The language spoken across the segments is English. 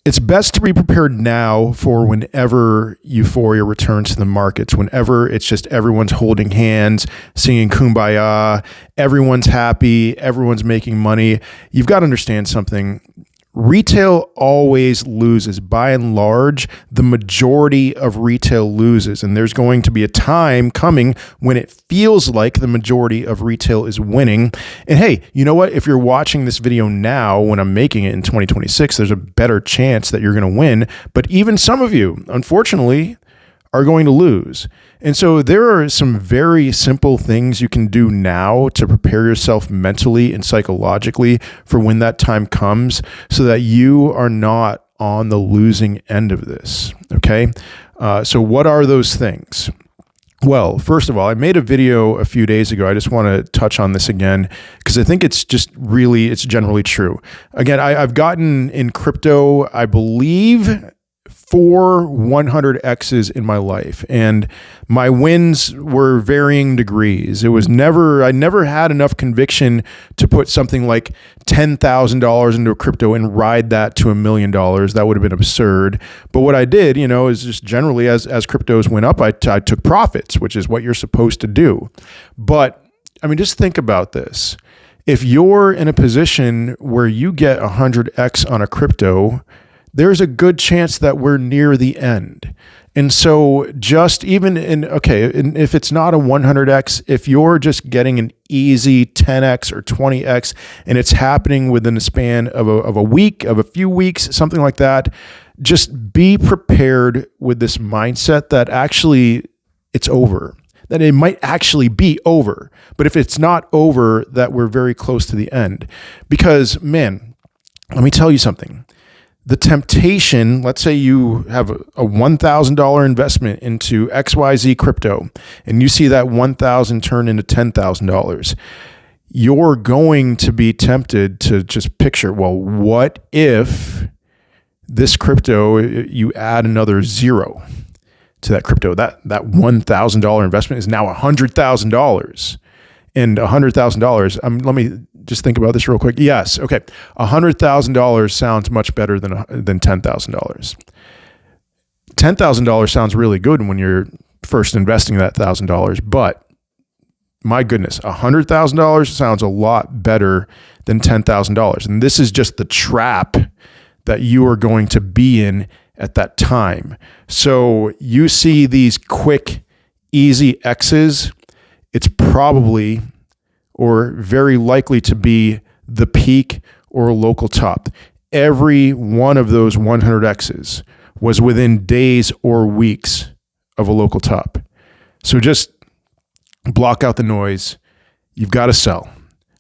It's best to be prepared now for whenever euphoria returns to the markets, whenever it's just everyone's holding hands, singing Kumbaya, everyone's happy, everyone's making money. You've got to understand something. Retail always loses. By and large, the majority of retail loses. And there's going to be a time coming when it feels like the majority of retail is winning. And hey, you know what? If you're watching this video now when I'm making it in 2026, there's a better chance that you're going to win. But even some of you, unfortunately, are going to lose. And so there are some very simple things you can do now to prepare yourself mentally and psychologically for when that time comes so that you are not on the losing end of this. Okay. So what are those things? Well, first of all, I made a video a few days ago. I just want to touch on this again because I think it's just really, it's generally true. Again, I've gotten in crypto, I believe, 4 100Xs in my life, and my wins were varying degrees. I never had enough conviction to put something like $10,000 into a crypto and ride that to $1 million. That would have been absurd. But what I did, is just generally as cryptos went up, I took profits, which is what you're supposed to do. But I mean, just think about this. If you're in a position where you get 100X on a crypto, there's a good chance that we're near the end. And so just even and if it's not a 100X, if you're just getting an easy 10X or 20X and it's happening within the span of a week, of a few weeks, something like that, just be prepared with this mindset that actually it's over, that it might actually be over. But if it's not over, that we're very close to the end. Because, man, let me tell you something. The temptation, let's say you have a $1,000 investment into XYZ crypto and you see that $1,000 turn into $10,000. You're going to be tempted to just picture, well, what if this crypto, you add another zero to that crypto? That $1,000 investment is now $100,000. And $100,000, let me just think about this real quick. Yes, okay. $100,000 sounds much better than $10,000. $10,000 sounds really good when you're first investing that $1,000, but my goodness, $100,000 sounds a lot better than $10,000. And this is just the trap that you are going to be in at that time. So you see these quick, easy X's, it's probably or very likely to be the peak or a local top. Every one of those 100Xs was within days or weeks of a local top. So just block out the noise. You've got to sell.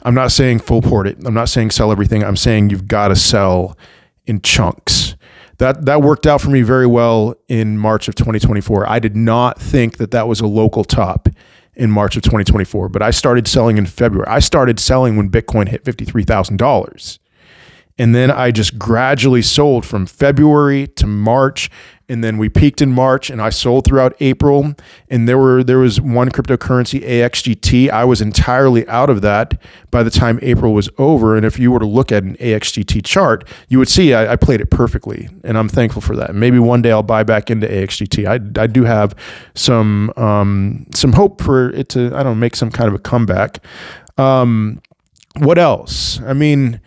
I'm not saying full port it. I'm not saying sell everything. I'm saying you've got to sell in chunks. That worked out for me very well in March of 2024. I did not think that was a local top in March of 2024, but I started selling in February. I started selling when Bitcoin hit $53,000. And then I just gradually sold from February to March. And then we peaked in March and I sold throughout April. And there was one cryptocurrency, AXGT. I was entirely out of that by the time April was over. And if you were to look at an AXGT chart, you would see I played it perfectly. And I'm thankful for that. Maybe one day I'll buy back into AXGT. I do have some hope for it to, make some kind of a comeback. What else? I mean,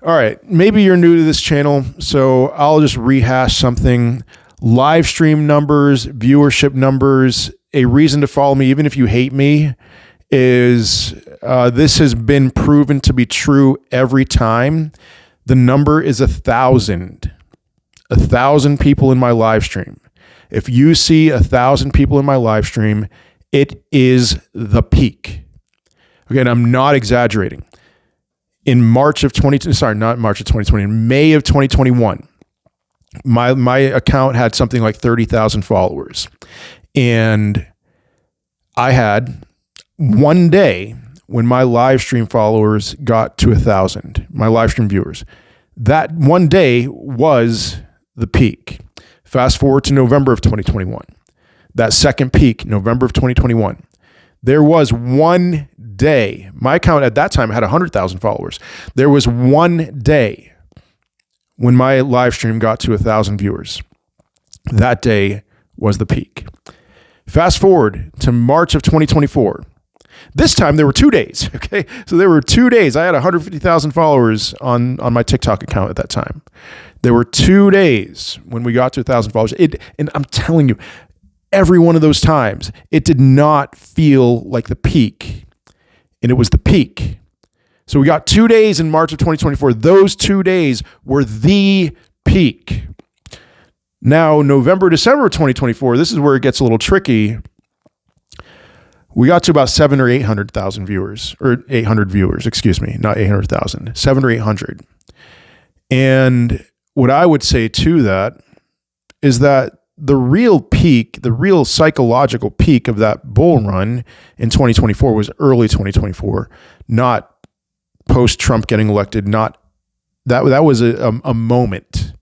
all right, maybe you're new to this channel, so I'll just rehash something. Live stream numbers, viewership numbers, a reason to follow me, even if you hate me, is this has been proven to be true every time. The number is 1,000. 1,000 people in my live stream. If you see 1,000 people in my live stream, it is the peak. Again, I'm not exaggerating. In May of 2021, my account had something like 30,000 followers. And I had one day when my live stream followers got to 1,000, my live stream viewers. That one day was the peak. Fast forward to November of 2021. That second peak, November of 2021. There was one day, my account at that time had 100,000 followers. There was one day when my live stream got to 1,000 viewers. That day was the peak. Fast forward to March of 2024. This time there were 2 days. Okay. So there were 2 days. I had 150,000 followers on my TikTok account at that time. There were 2 days when we got to 1,000 followers. And I'm telling you, every one of those times, it did not feel like the peak. And it was the peak. So we got 2 days in March of 2024. Those 2 days were the peak. Now, November, December of 2024, this is where it gets a little tricky. We got to about 700 or 800,000 viewers, or 800 viewers, excuse me, not 800,000, 700 or 800. And what I would say to that is that the real peak, the real psychological peak of that bull run in 2024 was early 2024, not post-Trump getting elected. Not that was a moment.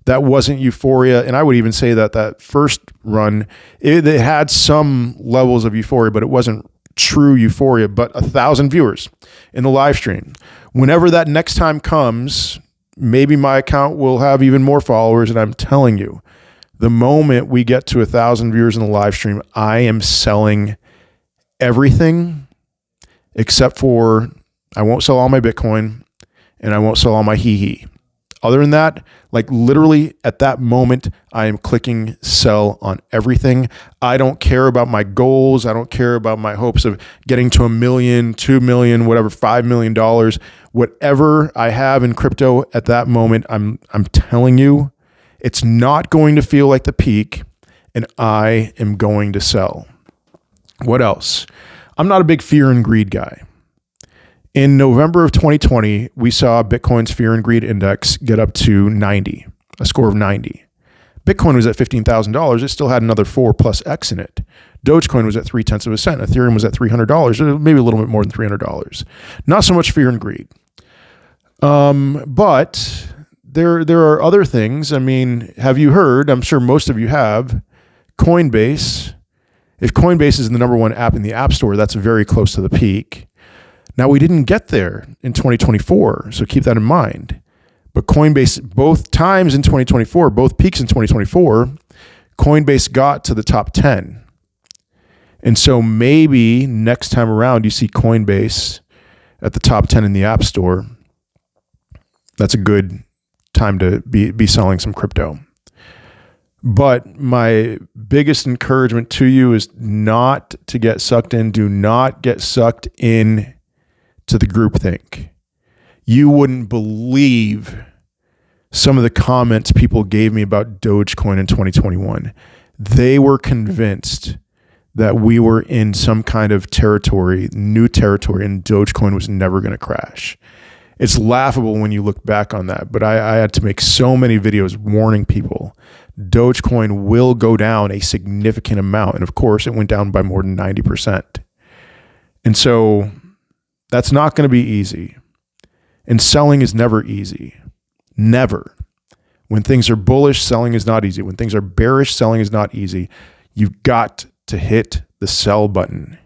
That wasn't euphoria. And I would even say that that first run, it had some levels of euphoria, but it wasn't true euphoria. But 1,000 viewers in the live stream. Whenever that next time comes, maybe my account will have even more followers. And I'm telling you, the moment we get to 1,000 viewers in the live stream, I am selling everything except for I won't sell all my Bitcoin and I won't sell all my HeHe. Other than that, like literally at that moment, I am clicking sell on everything. I don't care about my goals. I don't care about my hopes of getting to $1 million, $2 million, whatever, $5 million, whatever I have in crypto at that moment. I'm telling you, it's not going to feel like the peak, and I am going to sell. What else? I'm not a big fear and greed guy. In November of 2020, we saw Bitcoin's fear and greed index get up to 90, a score of 90. Bitcoin was at $15,000. It still had another 4+X in it. Dogecoin was at 0.3 cents. Ethereum was at $300, maybe a little bit more than $300. Not so much fear and greed. But there are other things. I mean, have you heard, I'm sure most of you have, Coinbase. If Coinbase is the number one app in the App Store, that's very close to the peak. Now, we didn't get there in 2024, so keep that in mind. But Coinbase, both times in 2024, both peaks in 2024, Coinbase got to the top 10. And so maybe next time around, you see Coinbase at the top 10 in the App Store. That's a good time to be selling some crypto. But my biggest encouragement to you is not to get sucked in. Do not get sucked in to the groupthink. You wouldn't believe some of the comments people gave me about Dogecoin in 2021. They were convinced that we were in some kind of territory, new territory, and Dogecoin was never going to crash. It's laughable when you look back on that, but I had to make so many videos warning people Dogecoin will go down a significant amount. And of course, it went down by more than 90%. And so that's not going to be easy. And selling is never easy. Never. When things are bullish, selling is not easy. When things are bearish, selling is not easy. You've got to hit the sell button,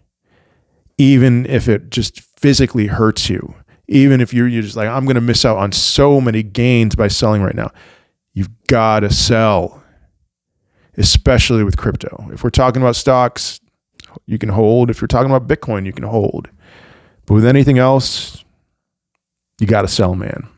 even if it just physically hurts you. Even if you're just like, I'm going to miss out on so many gains by selling right now. You've got to sell, especially with crypto. If we're talking about stocks, you can hold. If you're talking about Bitcoin, you can hold. But with anything else, you got to sell, man.